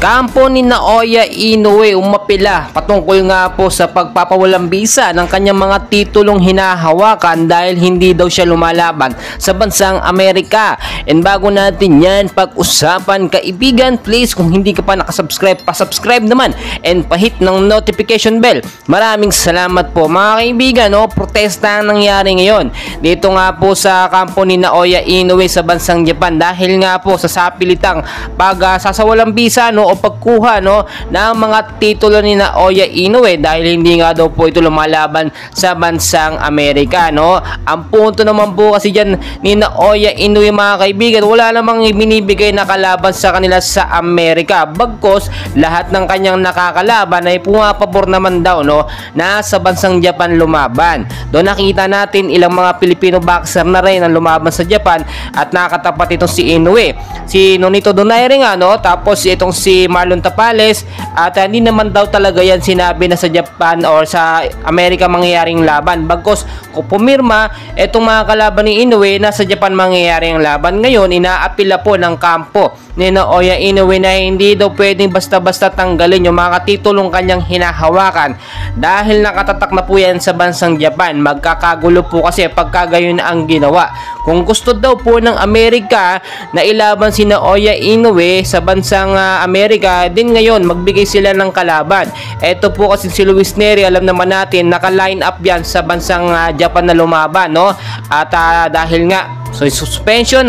Kampo ni Naoya Inoue umapila patungkol nga po sa pagpapawalang bisa ng kanyang mga titulong hinahawakan dahil hindi daw siya lumalaban sa bansang Amerika. And bago natin yan pag-usapan, kaibigan, please kung hindi ka pa nakasubscribe, pasubscribe naman and pahit ng notification bell. Maraming salamat po mga kaibigan. Protesta ang nangyari ngayon dito nga po sa kampo ni Naoya Inoue sa bansang Japan dahil nga po sa sapilitang sasawalang bisa o pagkuha ng mga titulo ni Naoya Inoue dahil hindi nga daw po ito lumalaban sa bansang Amerika. Ang punto naman po kasi dyan ni Naoya Inoue mga kaibigan, wala namang binibigay na kalaban sa kanila sa Amerika, bagkos lahat ng kanyang nakakalaban ay pumapabor naman daw na sa bansang Japan lumaban. Doon nakita natin ilang mga Pilipino boxer na rin ang lumaban sa Japan at nakatapat itong si Inoue, si Nonito Donaire nga, tapos itong si Marlon Tapales, at hindi naman daw talaga yan sinabi na sa Japan or sa Amerika mangyayaring laban, bagkos kung pumirma itong mga kalaban ni Inoue na sa Japan mangyayaring laban. Ngayon inaapila po ng kampo ni Naoya Inoue na hindi daw pwedeng basta-basta tanggalin yung mga titulong kanyang hinahawakan dahil nakatatak na po yan sa bansang Japan. Magkakagulo po kasi pagka gayon ang ginawa. Kung gusto daw po ng Amerika na ilaban si Naoya Inoue sa bansang Amerika, din ngayon magbigay sila ng kalaban. Ito po kasi si Luis Nery, alam naman natin naka-line up yan sa bansang Japan na lumaban, at dahil nga suspension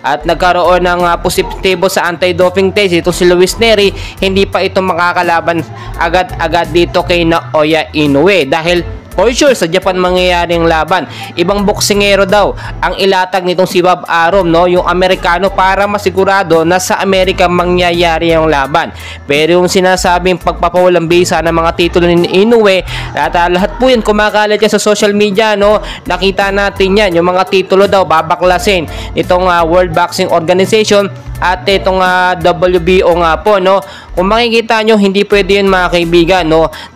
at nagkaroon ng positibo sa anti-doping test ito si Luis Nery, hindi pa ito makakalaban agad-agad dito kay Naoya Inoue dahil for sure sa Japan mangyayaring laban. Ibang boksingero daw ang ilatag nitong si Bob Arum, yung Amerikano, para masigurado na sa Amerika mangyayari yung laban. Pero yung sinasabing pagpapawalang bisa ng mga titulo ni Inoue, at lahat po yan kumakalat yan sa social media, nakita natin yan, yung mga titulo daw babaklasin itong World Boxing Organization at itong WBO nga po, Kung makikita nyo, hindi pwede yun mga kaibigan,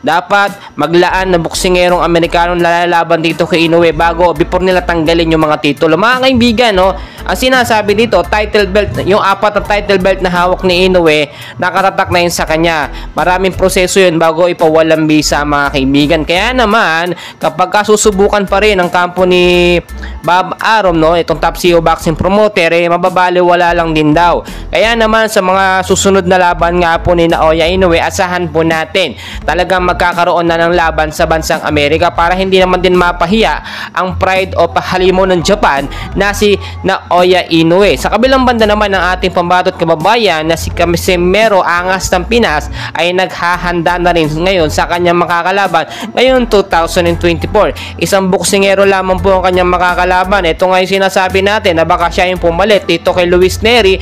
Dapat maglaan na boksingerong Amerikano lalaban dito kay Inoue before nila tanggalin yung mga titulo. Mga kaibigan, ang sinasabi dito, title belt, yung 4 na title belt na hawak ni Inoue, nakatatak na yun sa kanya. Maraming proseso yun bago ipawalang bisa mga kaibigan. Kaya naman, kapag susubukan pa rin ang kampo ni Bob Arum, itong top CEO boxing promoter, mababaliwala lang din daw. Kaya naman sa mga susunod na laban nga po ni Naoya Inoue, asahan po natin talagang magkakaroon na ng laban sa bansang Amerika para hindi naman din mapahiya ang pride o pahalimo ng Japan na si Naoya Inoue. Sa kabilang banda naman ng ating pambatot kababayan na si Casimero Angas ng Pinas ay naghahanda na rin ngayon sa kanyang makakalaban ngayon 2024. Isang boksingero lamang po ang kanyang makakalaban. Ito nga yung sinasabi natin na baka siya yung pumalit dito kay Luis Nery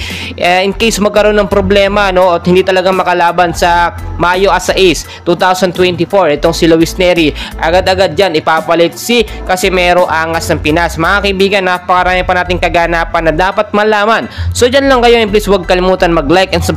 in case magkaroon ng problema at hindi talaga makalaban sa Mayo as a Ace 2024. Itong si Luis Nery, agad-agad dyan ipapalit si Casimero Angas ng Pinas. Mga kaibigan, napakarami pa nating kaganapan na dapat malaman. So dyan lang kayo, and please huwag kalimutan mag-like and subscribe